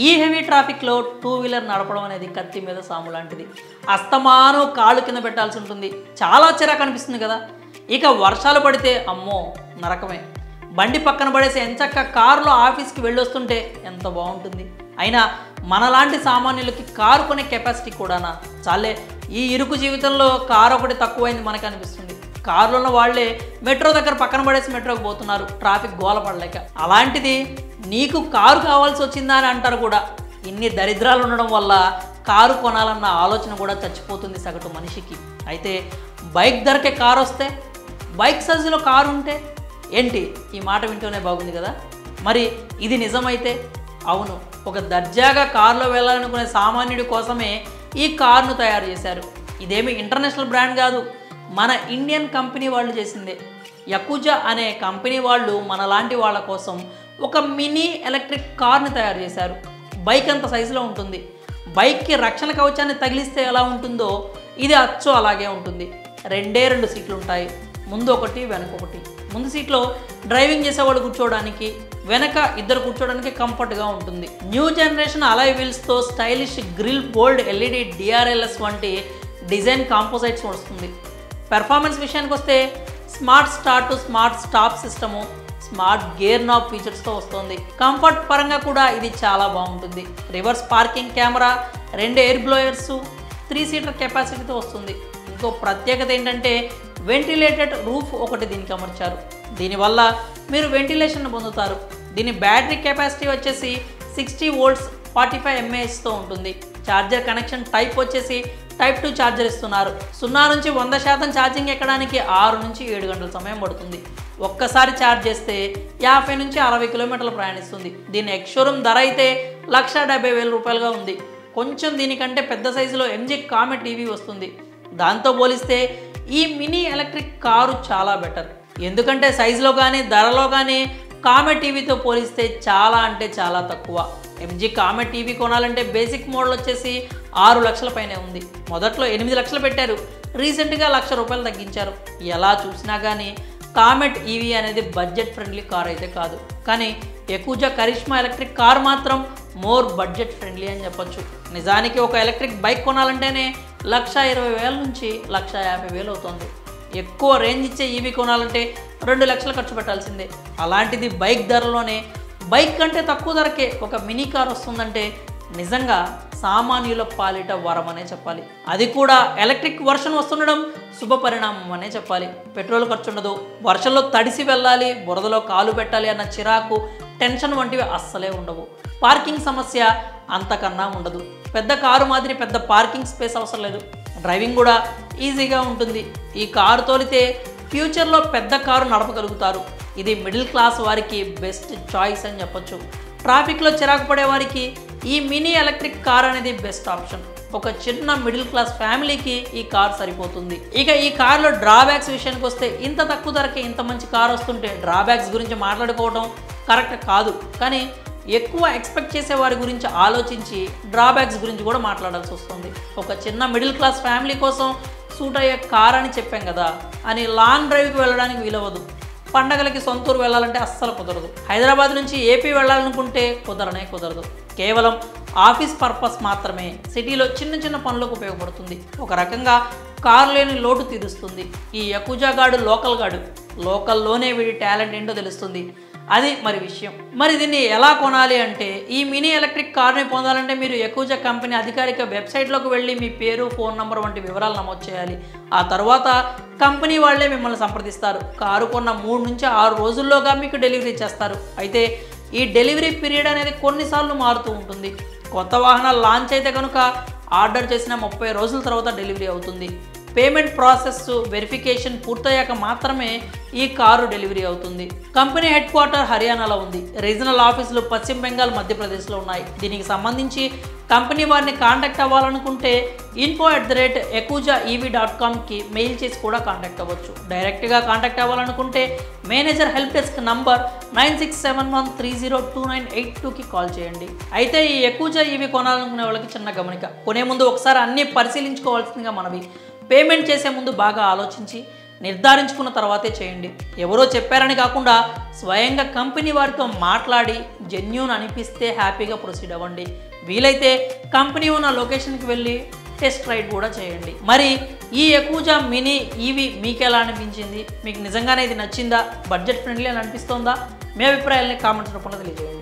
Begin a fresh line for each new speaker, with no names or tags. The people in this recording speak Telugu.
ఈ హెవీ ట్రాఫిక్లో టూ వీలర్ నడపడం అనేది కత్తి మీద సాము లాంటిది. అస్తమానం కాళ్ళు కింద పెట్టాల్సి ఉంటుంది. చాలా చిరాకు అనిపిస్తుంది కదా. ఇక వర్షాలు పడితే అమ్మో నరకమే. బండి పక్కన పడేసి ఎంచక్క కారులో ఆఫీస్కి వెళ్ళొస్తుంటే ఎంత బాగుంటుంది. అయినా మనలాంటి సామాన్యులకి కారు కొనే కెపాసిటీ కూడానా? చాలే, ఈ ఇరుకు జీవితంలో కారు ఒకటి తక్కువైంది మనకు అనిపిస్తుంది. కారులో ఉన్న వాళ్ళే మెట్రో దగ్గర పక్కన పడేసి మెట్రోకి పోతున్నారు ట్రాఫిక్ గోల పడలేక. అలాంటిది నీకు కారు కావాల్సి వచ్చిందా అని అంటారు కూడా. ఇన్ని దరిద్రాలు ఉండడం వల్ల కారు కొనాలన్న ఆలోచన కూడా చచ్చిపోతుంది సగటు మనిషికి. అయితే బైక్ ధరకే కారు వస్తే, బైక్ సైజులో కారు ఉంటే ఏంటి? ఈ మాట వింటూనే బాగుంది కదా. మరి ఇది నిజమైతే అవును, ఒక దర్జాగా కారులో వెళ్ళాలనుకునే సామాన్యుడి కోసమే ఈ కారును తయారు చేశారు. ఇదేమి ఇంటర్నేషనల్ బ్రాండ్ కాదు, మన ఇండియన్ కంపెనీ వాళ్ళు చేసిందే. యకుజా అనే కంపెనీ వాళ్ళు మనలాంటి వాళ్ళ కోసం ఒక మినీ ఎలక్ట్రిక్ కార్ని తయారు చేశారు. బైక్ అంత సైజులో ఉంటుంది. బైక్కి రక్షణ కవచాన్ని తగిలిస్తే ఎలా ఉంటుందో ఇది అచ్చో అలాగే ఉంటుంది. రెండే 2 సీట్లు ఉంటాయి, ముందు ఒకటి వెనక ఒకటి. ముందు సీట్లో డ్రైవింగ్ చేసేవాళ్ళు కూర్చోవడానికి, వెనక ఇద్దరు కూర్చోవడానికి కంఫర్ట్గా ఉంటుంది. న్యూ జనరేషన్ అలాయ్ వీల్స్తో stylish grill, bold LED DRLs వంటి డిజైన్ కాంపోజైట్స్ వస్తుంది. పెర్ఫార్మెన్స్ విషయానికి వస్తే smart start, smart stop system, smart gear knob ఫీచర్స్తో వస్తుంది. కంఫర్ట్ పరంగా కూడా ఇది చాలా బాగుంటుంది. Reverse parking camera, 2 air blowers, 3 seater కెపాసిటీతో వస్తుంది. ఇంకో ప్రత్యేకత ఏంటంటే వెంటిలేటెడ్ రూఫ్ ఒకటి దీనికి అమర్చారు. దీనివల్ల మీరు వెంటిలేషన్ పొందుతారు. దీని బ్యాటరీ కెపాసిటీ వచ్చేసి 60 వోల్ట్స్ 45 mAhతో ఉంటుంది. ఛార్జర్ కనెక్షన్ టైప్ వచ్చేసి టైప్ 2 ఛార్జర్ ఇస్తున్నారు. 0 నుంచి 100% ఛార్జింగ్ ఎక్కడానికి 6 నుంచి 7 గంటల సమయం పడుతుంది. ఒక్కసారి ఛార్జ్ చేస్తే 50 నుంచి 60 కిలోమీటర్లు ప్రయాణిస్తుంది. దీని ఎక్స్షోరూమ్ ధర అయితే 1,70,000 రూపాయలుగా ఉంది. కొంచెం దీనికంటే పెద్ద సైజులో ఎంజీ కామెట్ టీవీ వస్తుంది. దాంతో పోలిస్తే ఈ మినీ ఎలక్ట్రిక్ కారు చాలా బెటర్. ఎందుకంటే సైజులో కానీ ధరలో కానీ కామెట్ టీవీతో పోలిస్తే చాలా అంటే చాలా తక్కువ. ఎంజీ కామెట్ టీవీ కొనాలంటే బేసిక్ మోడల్ వచ్చేసి 6 లక్షల పైనే ఉంది. మొదట్లో 8 లక్షలు పెట్టారు, రీసెంట్గా 1,00,000 రూపాయలు తగ్గించారు. ఎలా చూసినా కానీ కామెట్ ఈవీ అనేది బడ్జెట్ ఫ్రెండ్లీ కార్ అయితే కాదు. కానీ యకుజా కరిష్మా ఎలక్ట్రిక్ కార్ మాత్రం మోర్ బడ్జెట్ ఫ్రెండ్లీ అని చెప్పొచ్చు. నిజానికి ఒక ఎలక్ట్రిక్ బైక్ కొనాలంటేనే 1,20,000 నుంచి 1,50,000 అవుతుంది. ఎక్కువ రేంజ్ ఇచ్చే ఈవీ కొనాలంటే 2 లక్షలు ఖర్చు పెట్టాల్సిందే. అలాంటిది బైక్ ధరలోనే బైక్ కంటే తక్కువ ధరకే ఒక మినీ కార్ వస్తుందంటే నిజంగా సామాన్యుల పాలిట వరం అనే చెప్పాలి. అది కూడా ఎలక్ట్రిక్ వర్షన్ వస్తుండడం శుభ పరిణామం అనే చెప్పాలి. పెట్రోల్ ఖర్చు ఉండదు, వర్షంలో తడిసి వెళ్ళాలి, బురదలో కాలు పెట్టాలి అన్న చిరాకు, టెన్షన్ వంటివి అస్సలే ఉండవు. పార్కింగ్ సమస్య అంతకన్నా ఉండదు. పెద్ద కారు మాదిరి పెద్ద పార్కింగ్ స్పేస్ అవసరం లేదు. డ్రైవింగ్ కూడా ఈజీగా ఉంటుంది. ఈ కారు తోలితే ఫ్యూచర్లో పెద్ద కారు నడపగలుగుతారు. ఇది మిడిల్ క్లాస్ వారికి బెస్ట్ చాయిస్ అని చెప్పొచ్చు. ట్రాఫిక్లో చిరాకు పడే వారికి ఈ మినీ ఎలక్ట్రిక్ కార్ అనేది బెస్ట్ ఆప్షన్. ఒక చిన్న మిడిల్ క్లాస్ ఫ్యామిలీకి ఈ కార్ సరిపోతుంది. ఇక ఈ కార్లో డ్రాబ్యాక్స్ విషయానికి వస్తే ఇంత తక్కువ ధరకే ఇంత మంచి కార్ వస్తుంటే డ్రాబ్యాక్స్ గురించి మాట్లాడుకోవడం కరెక్ట్ కాదు. కానీ ఎక్కువ ఎక్స్పెక్ట్ చేసే వారి గురించి ఆలోచించి డ్రాబ్యాక్స్ గురించి కూడా మాట్లాడాల్సి వస్తుంది. ఒక చిన్న మిడిల్ క్లాస్ ఫ్యామిలీ కోసం సూట్ అయ్యే కార్ అని చెప్పాం కదా అని లాంగ్ డ్రైవ్కి వెళ్ళడానికి వీలవ్వదు. పండగలకి సొంతూరు వెళ్ళాలంటే అస్సలు కుదరదు. హైదరాబాద్ నుంచి ఏపీ వెళ్ళాలనుకుంటే కుదరదు. కేవలం ఆఫీస్ పర్పస్ మాత్రమే సిటీలో చిన్న చిన్న పనులకు ఉపయోగపడుతుంది. ఒక రకంగా కారు లేని లోటు తీరుస్తుంది. ఈ యకుజా గాడు లోకల్లోనే వీడి టాలెంట్ ఏంటో తెలుస్తుంది. అది మరి విషయం. మరి దీన్ని ఎలా కొనాలి అంటే ఈ మినీ ఎలక్ట్రిక్ కార్ని పొందాలంటే మీరు యకుజా కంపెనీ అధికారిక వెబ్సైట్లోకి వెళ్ళి మీ పేరు, ఫోన్ నంబర్ వంటి వివరాలు నమోదు చేయాలి. ఆ తర్వాత కంపెనీ వాళ్ళే మిమ్మల్ని సంప్రదిస్తారు. కారు కొన్న 3 నుంచి 6 రోజుల్లోగా మీకు డెలివరీ చేస్తారు. అయితే ఈ డెలివరీ పీరియడ్ అనేది కొన్నిసార్లు మారుతూ ఉంటుంది. కొత్త వాహనాలు లాంచ్ అయితే కనుక ఆర్డర్ చేసిన 30 రోజుల తర్వాత డెలివరీ అవుతుంది. పేమెంట్ ప్రాసెస్ వెరిఫికేషన్ పూర్తయ్యాక మాత్రమే ఈ కారు డెలివరీ అవుతుంది. కంపెనీ హెడ్ క్వార్టర్ హర్యానాలో ఉంది. రీజనల్ ఆఫీసులు పశ్చిమ బెంగాల్, మధ్యప్రదేశ్లో ఉన్నాయి. దీనికి సంబంధించి కంపెనీ వారిని కాంటాక్ట్ అవ్వాలనుకుంటే info@yakujaev.comకి మెయిల్ చేసి కూడా కాంటాక్ట్ అవ్వచ్చు. డైరెక్ట్గా కాంటాక్ట్ అవ్వాలనుకుంటే మేనేజర్ హెల్ప్ డెస్క్ నంబర్ 9671302982కి కాల్ చేయండి. అయితే ఈ యకుజా ఈవీ కొనాలనుకునే వాళ్ళకి చిన్న గమనిక, కొనే ముందు ఒకసారి అన్నీ పరిశీలించుకోవాల్సిందిగా మనవి. పేమెంట్ చేసే ముందు బాగా ఆలోచించి నిర్ధారించుకున్న తర్వాతే చేయండి. ఎవరో చెప్పారని కాకుండా స్వయంగా కంపెనీ వారితో మాట్లాడి జెన్యూన్ అనిపిస్తే హ్యాపీగా ప్రొసీడ్ అవ్వండి. వీలైతే కంపెనీ ఉన్న లొకేషన్కి వెళ్ళి టెస్ట్ రైడ్ కూడా చేయండి. మరి ఈ యకుజా మినీ ఈవీ మీకు ఎలా అనిపించింది? మీకు నిజంగానే ఇది నచ్చిందా? బడ్జెట్ ఫ్రెండ్లీ అని అనిపిస్తోందా? మీ అభిప్రాయాలని కామెంట్స్ రూపంలో తెలియజేయండి.